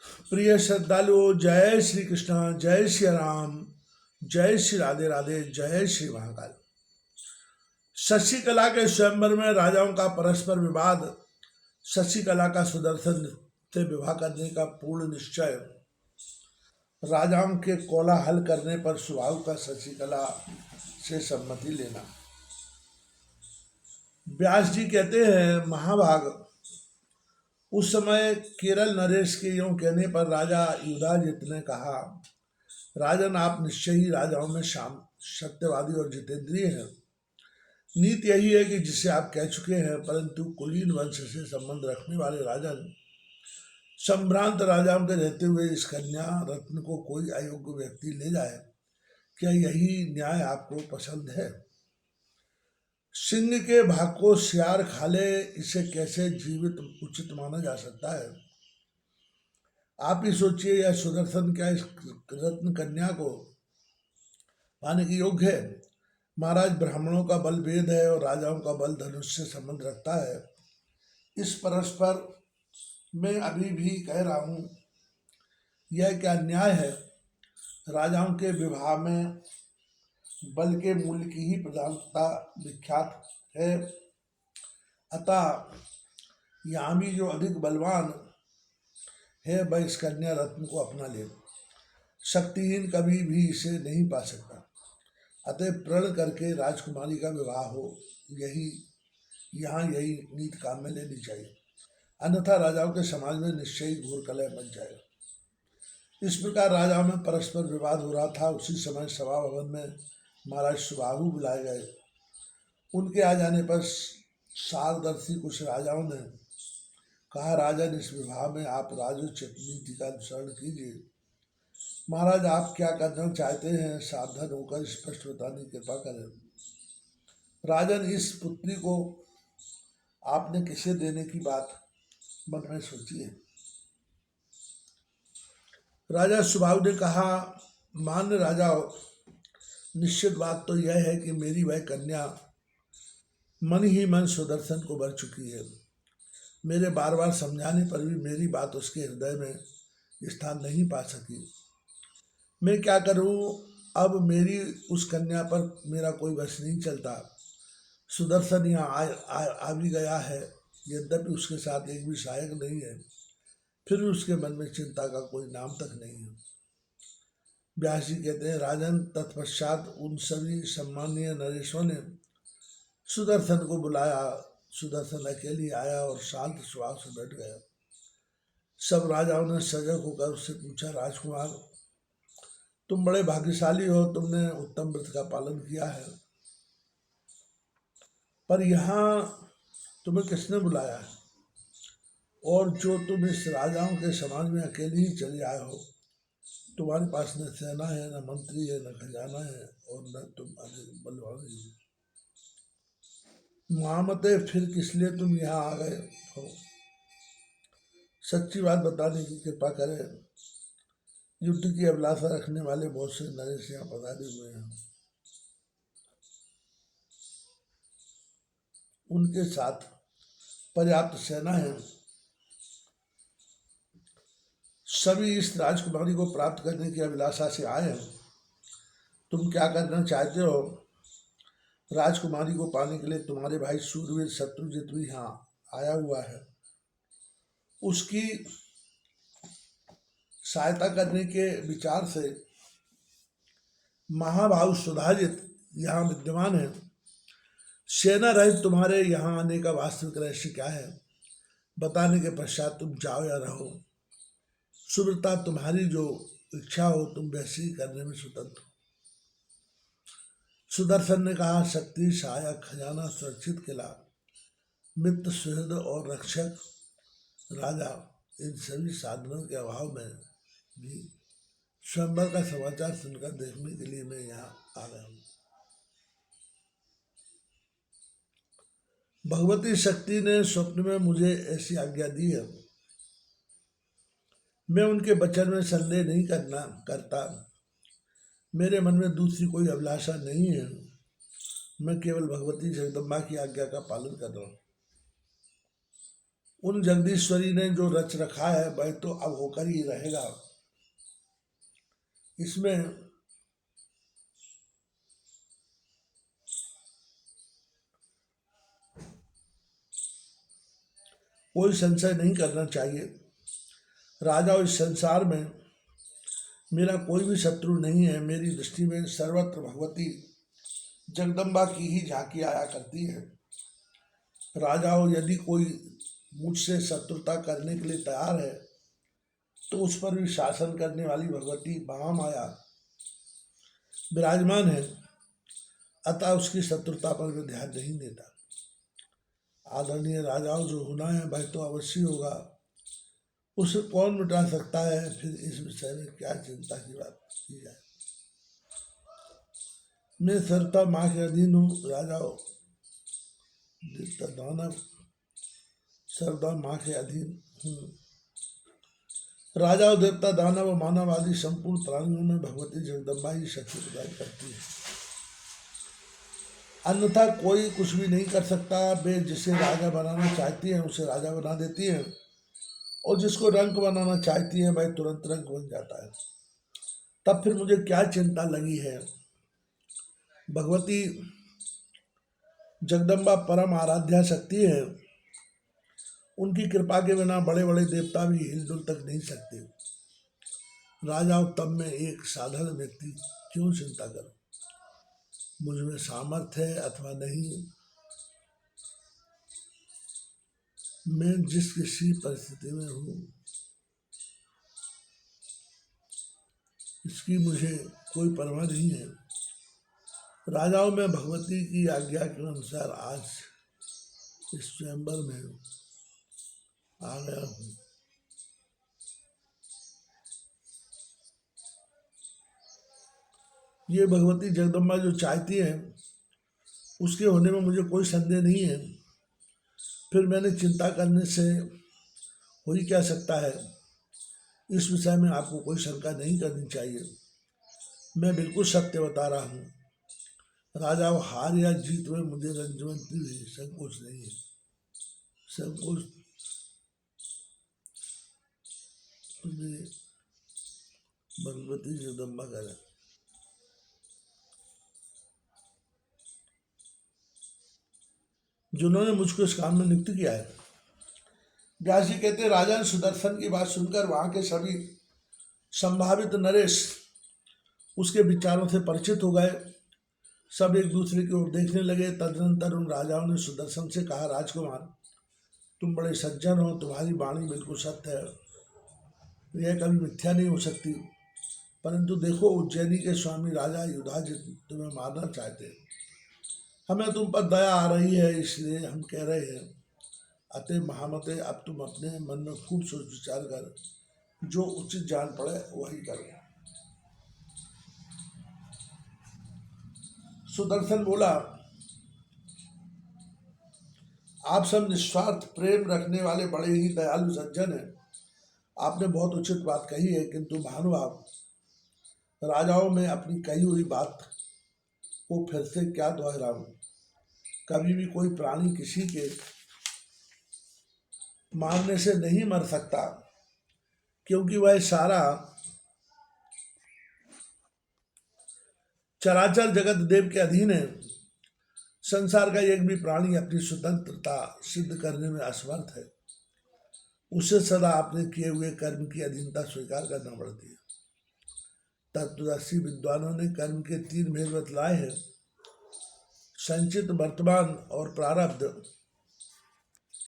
प्रिय श्रद्धालुओं, जय श्री कृष्ण, जय श्री राम, जय श्री राधे राधे, जय श्री महाकाल। शशिकला के स्वयंवर में राजाओं का परस्पर विवाद, शशिकला का सुदर्शन से विवाह करने का पूर्ण निश्चय, राजाओं के कोलाहल करने पर सुबाहु का शशिकला से सम्मति लेना। व्यास जी कहते हैं, महाभाग, उस समय केरल नरेश के यूं कहने पर राजा युधाजित ने कहा, राजन, आप निश्चय ही राजाओं में शाम सत्यवादी और जितेंद्रिय हैं। नीति यही है कि जिसे आप कह चुके हैं, परंतु कुलीन वंश से संबंध रखने वाले राजन, संभ्रांत राजाओं के रहते हुए इस कन्या रत्न को कोई अयोग्य व्यक्ति ले जाए, क्या यही न्याय आपको पसंद है? सिंह के भाग को सियार खा ले, इसे कैसे जीवित उचित माना जा सकता है? आप ही सोचिए, यह सुदर्शन क्या इस रत्न कन्या को पाने के योग्य है? महाराज, ब्राह्मणों का बल वेद है और राजाओं का बल धनुष से संबंध रखता है। इस परस्पर मैं अभी भी कह रहा हूं, यह क्या न्याय है? राजाओं के विवाह में बल के मूल्य की ही प्रधानता विख्यात है। अतः यहाँ भी जो अधिक बलवान है वह इस कन्या रत्न को अपना ले। शक्तिहीन कभी भी इसे नहीं पा सकता। अतः प्रण करके राजकुमारी का विवाह हो, यही नीति काम में लेनी चाहिए, अन्यथा राजाओं के समाज में निश्चय ही घोर कलह मच जाएगा। इस प्रकार राजाओं में परस्पर विवाद हो रहा था। उसी समय सभा भवन में महाराज सुबाहु बुलाए गए। उनके आ जाने पर सारदर्शी कुछ राजाओं ने कहा, राजन, इस विवाह में आप राजोचित नीति का अनुसरण कीजिए। महाराज, आप क्या करना चाहते हैं, सावधान होकर स्पष्ट बताने की कृपा करें। राजन, इस पुत्री को आपने किसे देने की बात मन में सोची है? राजा सुबाहु ने कहा, मान्य राजा, निश्चित बात तो यह है कि मेरी वह कन्या मन ही मन सुदर्शन को बर चुकी है। मेरे बार बार समझाने पर भी मेरी बात उसके हृदय में स्थान नहीं पा सकी। मैं क्या करूं? अब मेरी उस कन्या पर मेरा कोई वश नहीं चलता। सुदर्शन यहाँ आ भी गया है, यद्यपि उसके साथ एक भी सहायक नहीं है, फिर भी उसके मन में चिंता का कोई नाम तक नहीं है। व्यास जी कहते हैं, राजन, तत्पश्चात उन सभी सम्मानीय नरेशों ने सुदर्शन को बुलाया। सुदर्शन अकेले आया और शांत स्वभाव से बैठ गया। सब राजाओं ने सजग होकर उससे पूछा, राजकुमार, तुम बड़े भाग्यशाली हो, तुमने उत्तम व्रत का पालन किया है, पर यहाँ तुम्हें किसने बुलाया है? और जो तुम इस राजाओं के समाज में अकेले ही चले आए हो, तुम्हारे पास न सेना है, न मंत्री है, न खजाना है, और न तुम अधिक बलवान हो। महामते, फिर किस लिए तुम यहाँ आ गए हो? सच्ची बात बताने की कृपा करें। युद्ध की अभिलाषा रखने वाले बहुत से नरेश यहाँ पधारे हुए हैं। उनके साथ पर्याप्त सेना है। सभी इस राजकुमारी को प्राप्त करने की अभिलाषा से आए हैं। तुम क्या करना चाहते हो? राजकुमारी को पाने के लिए तुम्हारे भाई सूरवीर शत्रुजित भी यहाँ आया हुआ है। उसकी सहायता करने के विचार से महाभाव सुधाजित यहाँ विद्यमान है। सेना रहित तुम्हारे यहाँ आने का वास्तविक रहस्य क्या है? बताने के पश्चात तुम जाओ या रहो। सुब्रता, तुम्हारी जो इच्छा हो तुम वैसे ही करने में स्वतंत्र हो। सुदर्शन ने कहा, शक्ति, सहायक, खजाना, सुरक्षित किला, मित्र, सुहृद और रक्षक राजा, इन सभी साधनों के अभाव में भी स्वयंवर का समाचार सुनकर देखने के लिए मैं यहाँ आ गया हूँ। भगवती शक्ति ने स्वप्न में मुझे ऐसी आज्ञा दी है। मैं उनके वचन में संदेह नहीं करता। मेरे मन में दूसरी कोई अभिलाषा नहीं है। मैं केवल भगवती जगदम्बा की आज्ञा का पालन कर रहा हूँ। उन जगदीश्वरी ने जो रच रखा है वह तो अब होकर ही रहेगा। इसमें कोई संशय नहीं करना चाहिए। राजा, इस संसार में मेरा कोई भी शत्रु नहीं है। मेरी दृष्टि में सर्वत्र भगवती जगदम्बा की ही झांकी आया करती है। राजाओं, यदि कोई मुझसे शत्रुता करने के लिए तैयार है तो उस पर भी शासन करने वाली भगवती महामाया विराजमान है, अतः उसकी शत्रुता पर मैं ध्यान नहीं देता। आदरणीय राजाओं, जो होना है वह तो अवश्य होगा, उसे कौन मिटा सकता है, फिर इस विषय में क्या चिंता की बात की जाए। मैं सर्वथा माँ के अधीन हूँ। राजाओं, देवता दानव सर्वदा माँ के अधीन हूँ। राजाओं, देवता दानव मानव आदि संपूर्ण प्राणियों में भगवती जगदम्बा ही शक्ति प्रदान करती है, अन्यथा कोई कुछ भी नहीं कर सकता। वे जिसे राजा बनाना चाहती हैं उसे राजा बना देती हैं, और जिसको रंक बनाना चाहती है वह तुरंत रंक बन जाता है। तब फिर मुझे क्या चिंता लगी है। भगवती जगदम्बा परम आराध्या शक्ति है, उनकी कृपा के बिना बड़े बड़े देवता भी हिलजुल तक नहीं सकते। राजाओं, तब मैं एक साधारण व्यक्ति क्यों चिंता करूं। मुझ में सामर्थ्य है अथवा नहीं, मैं जिस किसी परिस्थिति में हूँ इसकी मुझे कोई परवाह नहीं है। राजाओं, में भगवती की आज्ञा के अनुसार आज इस चैम्बर में आ गया हूँ। ये भगवती जगदम्बा जो चाहती है उसके होने में मुझे कोई संदेह नहीं है। फिर मैंने चिंता करने से हो ही क्या सकता है। इस विषय में आपको कोई शंका नहीं करनी चाहिए। मैं बिल्कुल सत्य बता रहा हूँ। राजा, हार या जीत में मुझे रंजवंती भी संकोच नहीं है। संकोच भगवती जगदम्बा करे। जिन्होंने मुझको इस काम में नियुक्त किया है। व्यास जी कहते, राजा ने सुदर्शन की बात सुनकर वहां के सभी संभावित नरेश उसके विचारों से परिचित हो गए। सब एक दूसरे की ओर देखने लगे। तदनंतर उन राजाओं ने सुदर्शन से कहा, राजकुमार, तुम बड़े सज्जन हो, तुम्हारी वाणी बिल्कुल सत्य है, यह कभी मिथ्या नहीं हो सकती। परंतु देखो, उज्जैनी के स्वामी राजा युधाजित तुम्हें मारना चाहते हैं। हमें तुम पर दया आ रही है, इसलिए हम कह रहे हैं, अतः महामते, अब तुम अपने मन में खूब सोच विचार कर जो उचित जान पड़े वही करो। सुदर्शन बोला, आप सब निस्वार्थ प्रेम रखने वाले बड़े ही दयालु सज्जन हैं। आपने बहुत उचित बात कही है, किंतु महानुभाव, राजाओं में अपनी कही हुई बात को फिर से क्या दोहराऊं। कभी भी कोई प्राणी किसी के मारने से नहीं मर सकता, क्योंकि वह सारा चराचर जगत देव के अधीन है। संसार का एक भी प्राणी अपनी स्वतंत्रता सिद्ध करने में असमर्थ है। उसे सदा अपने किए हुए कर्म की अधीनता स्वीकार करना पड़ती है। तत्वदर्शी विद्वानों ने कर्म के तीन भेद बतलाए हैं, संचित, वर्तमान और प्रारब्ध।